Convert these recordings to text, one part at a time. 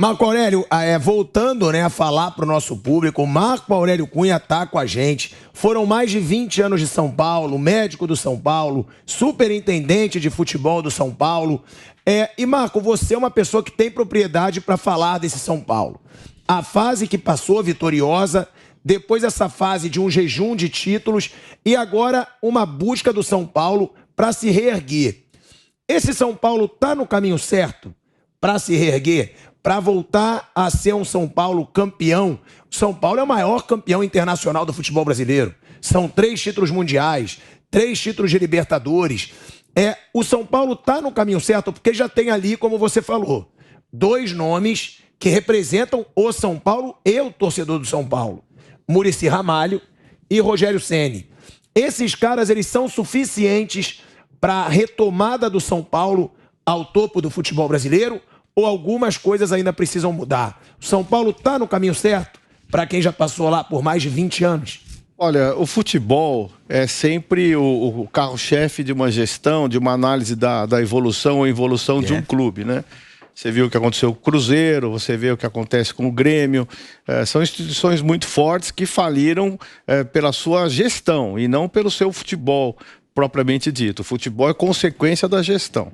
Marco Aurélio, voltando, né, a falar para o nosso público, o Marco Aurélio Cunha está com a gente. Foram mais de 20 anos de São Paulo, médico do São Paulo, superintendente de futebol do São Paulo. E Marco, você é uma pessoa que tem propriedade para falar desse São Paulo. A fase que passou vitoriosa, depois essa fase de um jejum de títulos e agora uma busca do São Paulo para se reerguer. Esse São Paulo está no caminho certo para se reerguer? Para voltar a ser um São Paulo campeão? O São Paulo é o maior campeão internacional do futebol brasileiro. São 3 títulos mundiais, 3 títulos de Libertadores. O São Paulo está no caminho certo porque já tem ali, como você falou, 2 nomes que representam o São Paulo e o torcedor do São Paulo. Muricy Ramalho e Rogério Ceni. Esses caras, eles são suficientes para a retomada do São Paulo ao topo do futebol brasileiro? Ou algumas coisas ainda precisam mudar? O São Paulo está no caminho certo para quem já passou lá por mais de 20 anos? Olha, o futebol é sempre o carro-chefe de uma gestão, de uma análise da evolução ou involução de um clube, né? Você viu o que aconteceu com o Cruzeiro, você vê o que acontece com o Grêmio. São instituições muito fortes que faliram pela sua gestão e não pelo seu futebol propriamente dito. O futebol é consequência da gestão.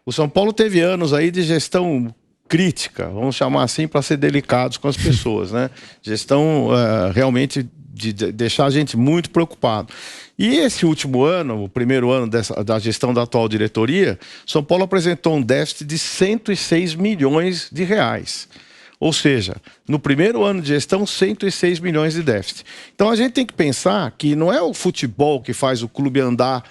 O São Paulo teve anos aí de gestão crítica, vamos chamar assim para ser delicados com as pessoas, né? Gestão realmente de deixar a gente muito preocupado. E esse último ano, o primeiro ano da gestão da atual diretoria, São Paulo apresentou um déficit de 106 milhões de reais. Ou seja, no primeiro ano de gestão, 106 milhões de déficit. Então a gente tem que pensar que não é o futebol que faz o clube andar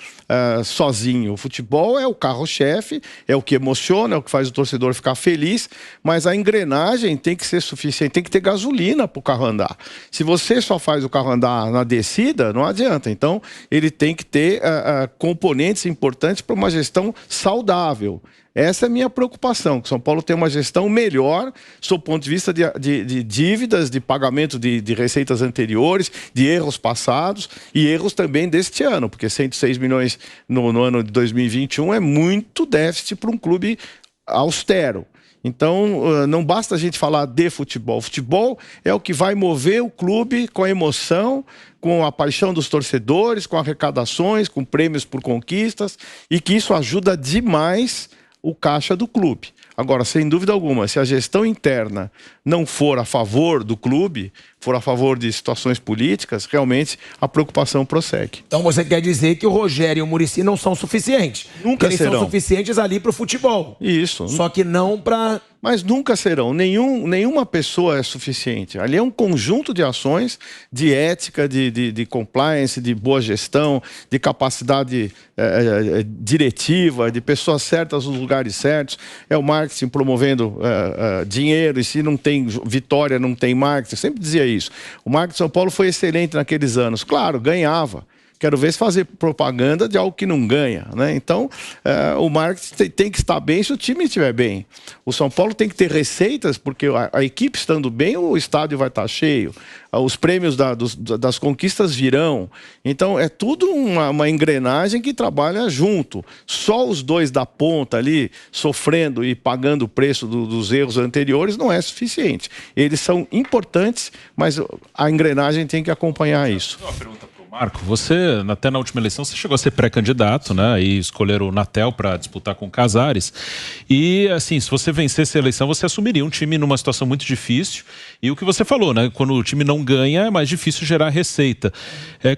sozinho. O futebol é o carro-chefe, é o que emociona, é o que faz o torcedor ficar feliz, mas a engrenagem tem que ser suficiente, tem que ter gasolina para o carro andar. Se você só faz o carro andar na descida, não adianta. Então ele tem que ter componentes importantes para uma gestão saudável. Essa é a minha preocupação, que São Paulo tem uma gestão melhor, sob o ponto de vista de dívidas, de pagamento de receitas anteriores, de erros passados e erros também deste ano, porque 106 milhões no ano de 2021 é muito déficit para um clube austero. Então, não basta a gente falar de futebol. O futebol é o que vai mover o clube com a emoção, com a paixão dos torcedores, com arrecadações, com prêmios por conquistas, e que isso ajuda demais o caixa do clube. Agora, sem dúvida alguma, se a gestão interna não for a favor do clube, for a favor de situações políticas, realmente a preocupação prossegue. Então você quer dizer que o Rogério e o Muricy não são suficientes? Nunca eles serão. São suficientes ali para o futebol. Isso. Só que não para... Mas nunca serão. Nenhuma pessoa é suficiente. Ali é um conjunto de ações, de ética, de compliance, de boa gestão, de capacidade diretiva, de pessoas certas nos lugares certos. É o marketing promovendo dinheiro, e se não tem vitória, não tem marketing. Eu sempre dizia isso. O marketing de São Paulo foi excelente naqueles anos. Claro, ganhava. Quero ver se fazer propaganda de algo que não ganha, né? Então, o marketing tem que estar bem se o time estiver bem. O São Paulo tem que ter receitas, porque a equipe estando bem, o estádio vai estar cheio. Os prêmios das conquistas virão. Então, é tudo uma engrenagem que trabalha junto. Só os dois da ponta ali, sofrendo e pagando o preço dos erros anteriores, não é suficiente. Eles são importantes, mas a engrenagem tem que acompanhar isso. Uma pergunta. Marco, você, até na última eleição, você chegou a ser pré-candidato, né? E escolheram o Natel para disputar com o Casares. E, assim, se você vencesse a eleição, você assumiria um time numa situação muito difícil. E o que você falou, né? Quando o time não ganha, é mais difícil gerar receita.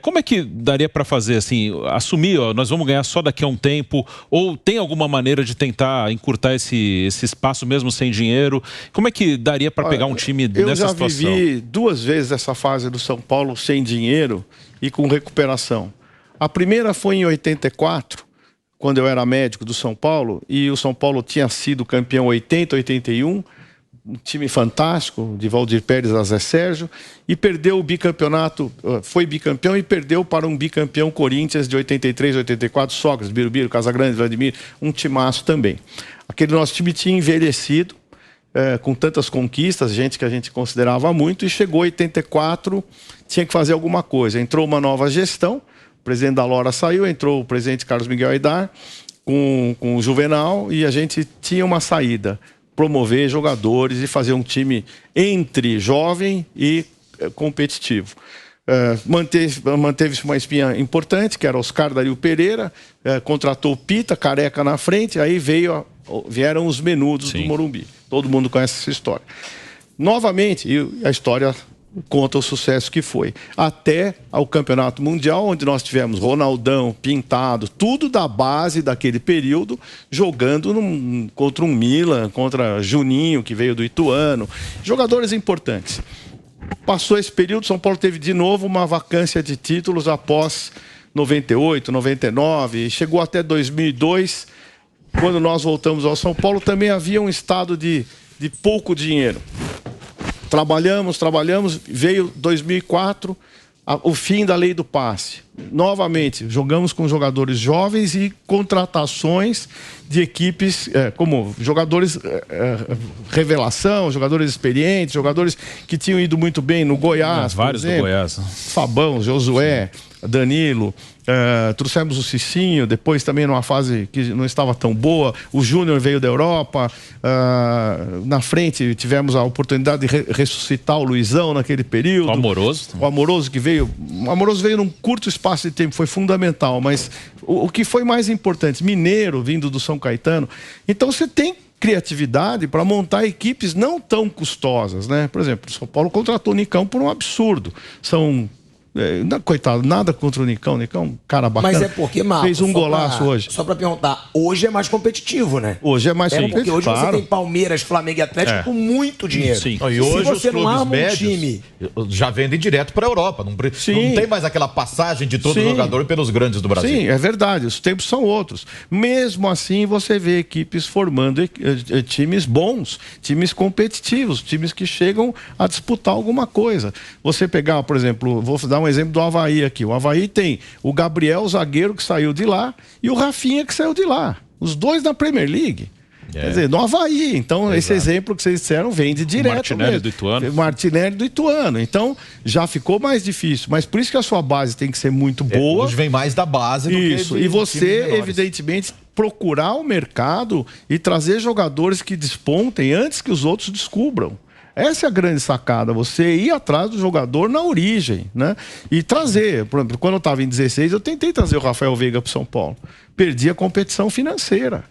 Como é que daria para fazer, assim, assumir, ó, nós vamos ganhar só daqui a um tempo? Ou tem alguma maneira de tentar encurtar esse espaço mesmo sem dinheiro? Como é que daria para pegar um time nessa situação? Eu já vivi 2 vezes essa fase do São Paulo sem dinheiro e com recuperação. A primeira foi em 84, quando eu era médico do São Paulo, e o São Paulo tinha sido campeão 80, 81, um time fantástico, de Valdir Pérez a Zé Sérgio, e perdeu o bicampeonato, foi bicampeão e perdeu para um bicampeão Corinthians de 83, 84, Sócrates, Birubiru, Casagrande, Vladimir, um timaço também. Aquele nosso time tinha envelhecido, com tantas conquistas, gente que a gente considerava muito, e chegou 84, tinha que fazer alguma coisa. Entrou uma nova gestão, o presidente da Lora saiu, entrou o presidente Carlos Miguel Aidar, com o Juvenal, e a gente tinha uma saída. promover jogadores e fazer um time entre jovem e competitivo. Manteve-se uma espinha importante, que era Oscar Dario Pereira, contratou o Pita, Careca na frente, aí vieram os menudos do Morumbi. Todo mundo conhece essa história. Novamente, e a história conta o sucesso que foi. Até ao Campeonato Mundial, onde nós tivemos Ronaldão, Pintado, tudo da base daquele período, jogando contra um Milan, contra Juninho, que veio do Ituano. Jogadores importantes. Passou esse período, São Paulo teve de novo uma vacância de títulos após 98, 99, chegou até 2002, quando nós voltamos ao São Paulo, também havia um estado de pouco dinheiro. Trabalhamos, veio 2004, o fim da lei do passe. Novamente, jogamos com jogadores jovens e contratações de equipes como jogadores revelação, jogadores experientes, jogadores que tinham ido muito bem no Goiás. Vários do Goiás. Fabão, Josué, Danilo. Trouxemos o Cicinho, depois também numa fase que não estava tão boa. O Júnior veio da Europa. Na frente tivemos a oportunidade de ressuscitar o Luizão naquele período. O Amoroso. O Amoroso que veio. O Amoroso veio num curto espaço de tempo, foi fundamental. Mas o que foi mais importante, Mineiro vindo do São Caetano. Então você tem criatividade para montar equipes não tão custosas, né? Por exemplo, o São Paulo contratou o Nicão por um absurdo. Coitado, nada contra o Nicão, cara bacana. Mas é porque, Marcos, fez um golaço hoje. Só pra perguntar, hoje é mais competitivo, né? Hoje é mais competitivo. Porque hoje você tem Palmeiras, Flamengo e Atlético com muito dinheiro. Sim. E hoje se você os não clubes arma médios um time, já vendem direto para a Europa. Não tem mais aquela passagem de todo jogador pelos grandes do Brasil. Sim, é verdade. Os tempos são outros. Mesmo assim, você vê equipes formando times bons, times competitivos, times que chegam a disputar alguma coisa. Você pegar, por exemplo, vou dar um exemplo do Avaí aqui. O Avaí tem o Gabriel, o zagueiro, que saiu de lá, e o Rafinha, que saiu de lá. Os dois na Premier League. Quer dizer, no Avaí. Então, esse exemplo que vocês disseram vem de direto. Martinelli do Ituano. Martinelli do Ituano. Então, já ficou mais difícil. Mas por isso que a sua base tem que ser muito boa. Hoje vem mais da base do isso. E você, evidentemente, procurar o mercado e trazer jogadores que despontem antes que os outros descubram. Essa é a grande sacada, você ir atrás do jogador na origem, né? E trazer, por exemplo, quando eu estava em 16, eu tentei trazer o Rafael Veiga para o São Paulo. Perdi a competição financeira,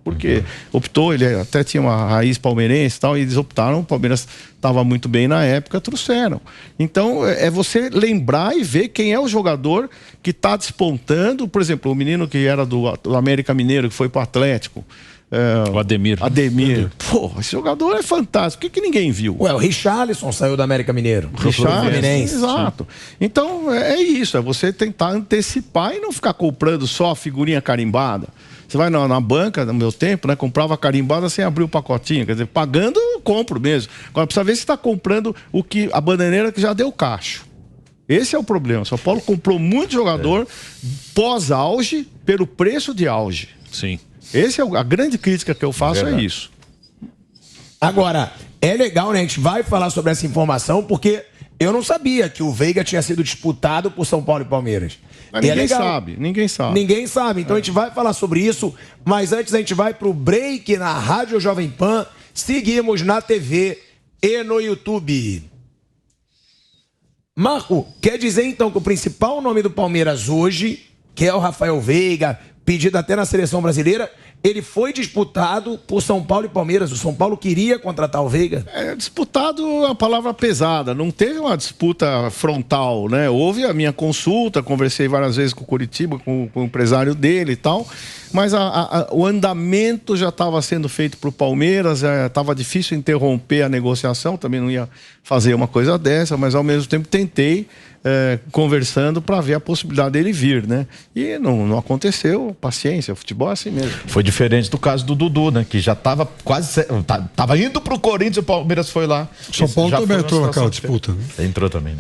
porque optou, ele até tinha uma raiz palmeirense e tal, e eles optaram, o Palmeiras estava muito bem na época, trouxeram. Então, é você lembrar e ver quem é o jogador que está despontando. Por exemplo, o menino que era do América Mineiro, que foi para o Atlético, o Ademir. Pô, esse jogador é fantástico. Por que ninguém viu? o Richarlison saiu do América Mineiro. Richarlison, exato. Então, é isso. É você tentar antecipar e não ficar comprando só a figurinha carimbada. Você vai na banca, no meu tempo, né? Comprava carimbada sem abrir o pacotinho. Quer dizer, pagando, eu compro mesmo. Agora, precisa ver se está comprando a bananeira que já deu cacho. Esse é o problema. São Paulo comprou muito jogador pós-auge pelo preço de auge. Sim. Essa é a grande crítica que eu faço, é isso. Agora, é legal, né? A gente vai falar sobre essa informação, porque eu não sabia que o Veiga tinha sido disputado por São Paulo e Palmeiras. Mas ninguém sabe. Ninguém sabe. Então a gente vai falar sobre isso, mas antes a gente vai pro break na Rádio Jovem Pan. Seguimos na TV e no YouTube. Marco, quer dizer então que o principal nome do Palmeiras hoje, que é o Rafael Veiga, pedido até na seleção brasileira, ele foi disputado por São Paulo e Palmeiras. O São Paulo queria contratar o Veiga? Disputado é uma palavra pesada. Não teve uma disputa frontal, né? Houve a minha consulta, conversei várias vezes com o Curitiba, com o empresário dele e tal. Mas o andamento já estava sendo feito para o Palmeiras, estava difícil interromper a negociação, também não ia fazer uma coisa dessa, mas ao mesmo tempo tentei, conversando para ver a possibilidade dele vir, né? E não aconteceu, paciência, o futebol é assim mesmo. Foi diferente do caso do Dudu, né? Que já estava indo para o Corinthians e o Palmeiras foi lá. São Paulo também entrou naquela disputa, né? Entrou também, né?